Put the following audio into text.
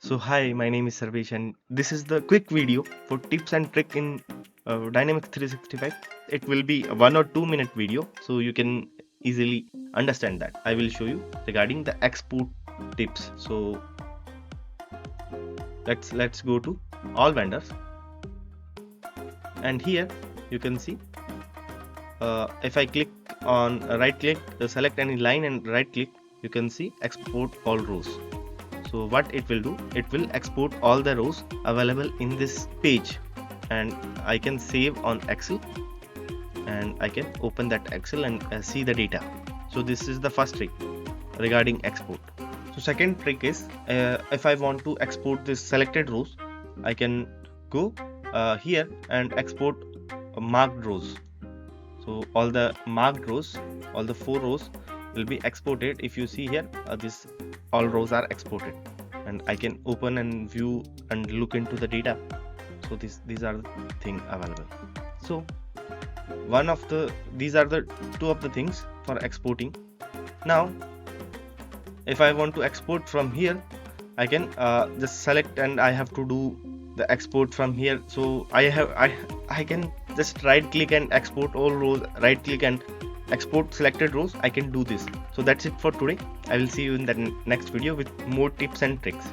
So hi, my name is Sarvesh and this is the quick video for tips and trick in Dynamics 365. It will be a 1 or 2 minute video so you can easily understand that. I will show you regarding the export tips. So let's go to all vendors, and here you can see if I click on right click, select any line and right click, you can see export all rows. So what it will do, it will export all the rows available in this page, and I can save on Excel and I can open that Excel and see the data. So this is the first trick regarding export. So second trick is if I want to export this selected rows, I can go here and export marked rows. So all the marked rows, all the 4 rows will be exported. If you see here, this all rows are exported, and I can open and view and look into the data. So these are the things available. So these are the 2 of the things for exporting. Now if I want to export from here, I can just select and I have to do the export from here. So I can just right click and export all rows, right click and export selected rows. I can do this. So that's it for today. I will see you in the next video with more tips and tricks.